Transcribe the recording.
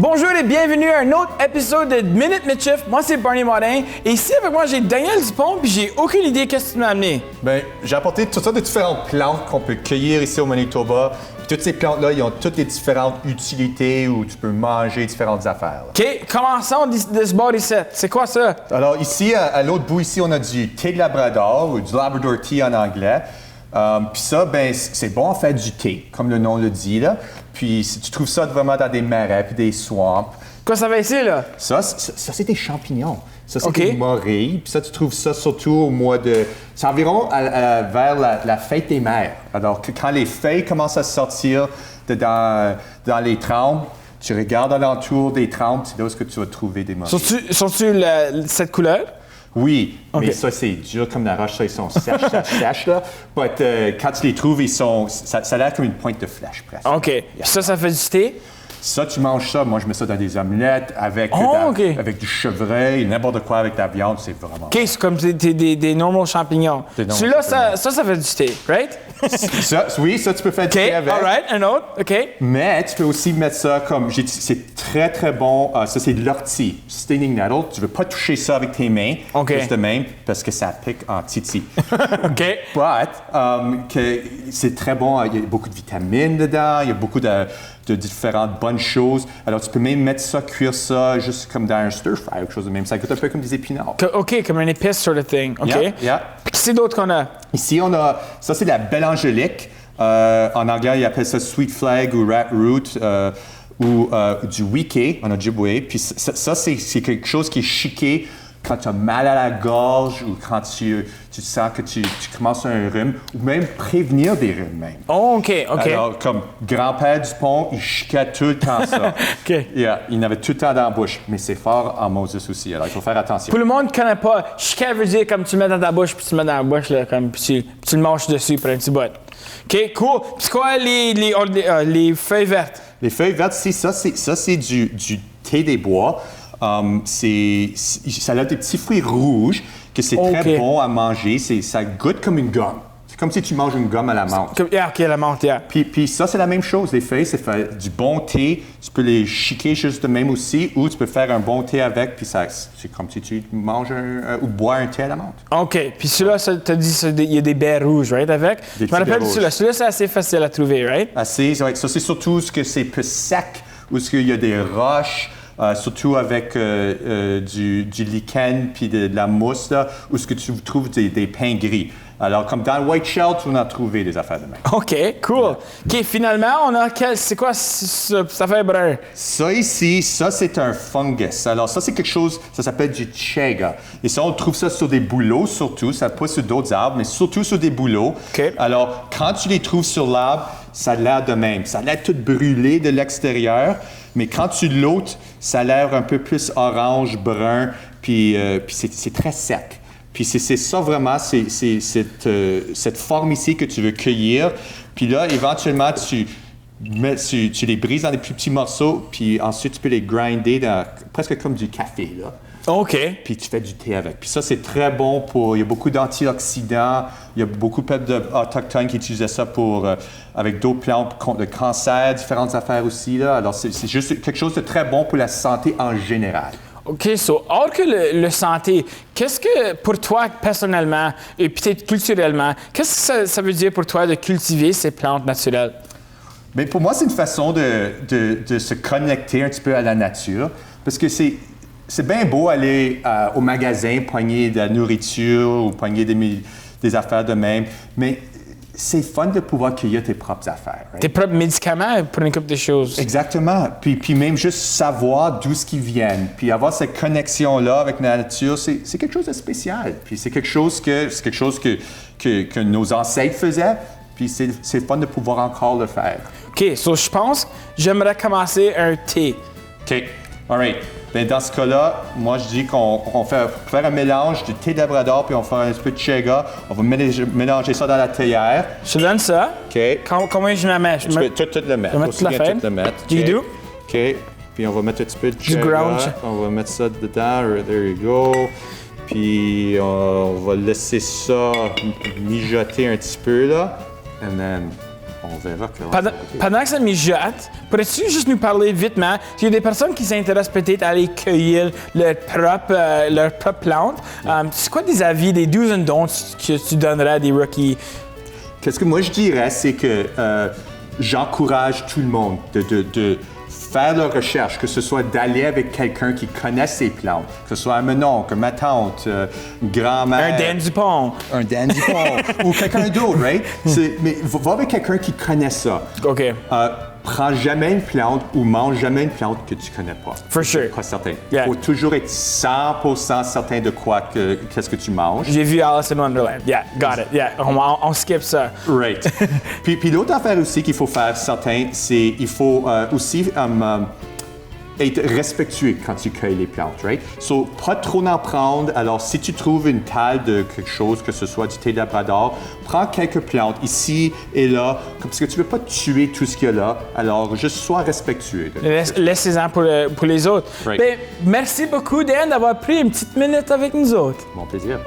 Bonjour et bienvenue à un autre épisode de Minute Mitchief. Moi, c'est Barney Morin. Et ici, avec moi, j'ai Daniel Dupont, puis j'ai aucune idée qu'est-ce que tu m'as amené. Bien, j'ai apporté toutes sortes de différentes plantes qu'on peut cueillir ici au Manitoba. Puis toutes ces plantes-là, ils ont toutes les différentes utilités où tu peux manger différentes affaires. Là. OK, commençons de ce bord ici. C'est quoi ça? Alors ici, à l'autre bout ici, on a du thé de Labrador ou du Labrador Tea en anglais. Puis ça, ben, c'est bon à faire du thé, comme le nom le dit, là. Puis si tu trouves ça vraiment dans des marais puis des swamps. Quoi ça fait ici, là? Ça c'est des champignons. Ça, c'est okay. des morilles. Puis ça, tu trouves ça surtout au mois de... C'est environ vers la fête des mères. Alors, quand les feuilles commencent à sortir dans les trempes, tu regardes alentour des trempes, c'est là où tu vas trouver des morilles. Sont-tu cette couleur? Oui, okay. Mais ça, c'est dur comme la roche. Ça, ils sont sèches, là. Mais quand tu les trouves, ça a l'air comme une pointe de flèche, presque. OK. Yeah. Ça fait du thé? Ça, tu manges ça. Moi, je mets ça dans des omelettes avec du chevreuil, n'importe quoi avec de la viande. C'est vraiment OK, c'est comme des normaux champignons. Celui-là, ça fait du thé, right? Oui, ça, tu peux faire du thé avec. OK, all right, un autre, OK. Mais tu peux aussi mettre ça comme... C'est très, très bon. Ça, c'est de l'ortie, stinging nettle. Tu ne veux pas toucher ça avec tes mains, juste de même, parce que ça pique en titi. OK. But, c'est très bon. Il y a beaucoup de vitamines dedans. Il y a beaucoup de différentes bonnes choses. Alors, tu peux même mettre ça, cuire ça, juste comme dans un stir-fry, quelque chose de même. Ça goûte un peu comme des épinards. OK, comme un épice sort of thing. OK. Yeah. Qu'est-ce d'autre qu'on a? Ici, on a... Ça, c'est de la belle angélique. En anglais, ils appellent ça sweet flag ou rat root ou du wike en Ojibwe. Puis ça, c'est quelque chose qui est chiqué quand tu as mal à la gorge ou quand tu sens que tu commences un rhume, ou même prévenir des rhumes même. Oh, OK. Alors, comme grand-père Dupont, il chiquait tout le temps ça. OK. Yeah, il n'avait tout le temps dans la bouche, mais c'est fort en Moses aussi, alors il faut faire attention. Pour le monde qui ne connaît pas, chiquet veut dire comme tu le mets dans ta bouche, puis tu le mets dans la bouche, là, comme, puis tu le manges dessus pour un petit bout. OK, cool. Puis c'est quoi les feuilles vertes? Les feuilles vertes, ça c'est du thé des bois. Ça a des petits fruits rouges que c'est très bon à manger. Ça goûte comme une gomme. C'est comme si tu manges une gomme à la menthe. OK, la menthe, yeah. Puis ça, c'est la même chose. Les feuilles, c'est faire du bon thé. Tu peux les chiquer juste de même aussi, ou tu peux faire un bon thé avec, puis c'est comme si tu manges ou bois un thé à la menthe. OK. Puis celui-là, tu as dit qu'il y a des baies rouges, right, avec? Je me rappelle de celui-là. Celui-là, c'est assez facile à trouver, right? Assez, ouais. Ça, c'est surtout ce que c'est plus sec, ou ce qu'il y a des roches. Surtout avec du lichen puis de la mousse, là, où ce que tu trouves des pains gris. Alors, comme dans le White Shell, tu vas en trouver des affaires de même. OK, cool. Yeah. OK, finalement, on a c'est quoi cette affaire brun? Ça ici, c'est un fungus. Alors, ça, c'est quelque chose, ça s'appelle du chaga. Et ça, on trouve ça sur des bouleaux, surtout. Ça pousse sur d'autres arbres, mais surtout sur des bouleaux. OK. Alors, quand tu les trouves sur l'arbre, ça a l'air de même. Ça a l'air tout brûlé de l'extérieur. Mais quand tu l'ôtes, ça a l'air un peu plus orange, brun, puis c'est très sec. Puis c'est ça vraiment, c'est cette forme ici que tu veux cueillir. Puis là, éventuellement, tu les brises dans des plus petits morceaux, puis ensuite tu peux les grinder presque comme du café, là. OK. Puis tu fais du thé avec. Puis ça, c'est très bon il y a beaucoup d'antioxydants. Il y a beaucoup de peuples autochtones qui utilisaient ça avec d'autres plantes contre le cancer, différentes affaires aussi, là. Alors, c'est juste quelque chose de très bon pour la santé en général. OK, hors que le santé, qu'est-ce que, pour toi, personnellement, et peut-être culturellement, qu'est-ce que ça veut dire pour toi de cultiver ces plantes naturelles? Bien, pour moi, c'est une façon de se connecter un petit peu à la nature, parce que c'est bien beau aller au magasin, pogner de la nourriture ou pogner des affaires de même, mais c'est fun de pouvoir cueillir tes propres affaires. Right? Tes propres médicaments pour une couple de choses. Exactement. Puis même juste savoir d'où ce qui viennent, puis avoir cette connexion-là avec la nature, c'est quelque chose de spécial. Puis c'est quelque chose que nos ancêtres faisaient, puis c'est fun de pouvoir encore le faire. OK, je pense que j'aimerais commencer un thé. OK, all right. Bien, dans ce cas-là, moi, je dis qu'on fait faire un mélange du thé de Labrador, puis on fait un petit peu de chaga. On va mélanger ça dans la théière. Je te donne ça. OK. Combien je la mets? Tu peux tout le mettre. Je vais mettre toute la fête. Du do. OK. Puis on va mettre un petit peu de chaga. Du ground. On va mettre ça dedans. There you go. Puis on va laisser ça mijoter un petit peu, là. And then on verra comment ça va être. Pendant que ça mijote, pourrais-tu juste nous parler vitement? Il y a des personnes qui s'intéressent peut-être à aller cueillir leurs propres plantes. C'est quoi des avis, des do's and don'ts que tu donnerais à des rookies? Qu'est-ce que moi je dirais, c'est que j'encourage tout le monde de faire leur recherche, que ce soit d'aller avec quelqu'un qui connaît ses plantes, que ce soit mon oncle, ma tante, une grand-mère. Un Dan Dupont. Un Dan Dupont ou quelqu'un d'autre, right? Mais va avec quelqu'un qui connaît ça. OK. Prends jamais une plante ou mange jamais une plante que tu connais pas. For sure. Pas certain. Yeah. Il faut toujours être 100% certain de qu'est-ce que tu manges. J'ai vu Alice in Wonderland. Yeah, got it. Yeah, on skip ça. Right. puis l'autre affaire aussi qu'il faut faire certain, c'est il faut aussi être respectueux quand tu cueilles les plantes, right? So, pas trop en prendre. Alors, si tu trouves une talle de quelque chose, que ce soit du thé labrador, prends quelques plantes ici et là, parce que tu ne veux pas tuer tout ce qu'il y a là. Alors, juste sois respectueux. Laissez-en pour les autres. Right. Ben, merci beaucoup, Dan, d'avoir pris une petite minute avec nous autres. Mon plaisir.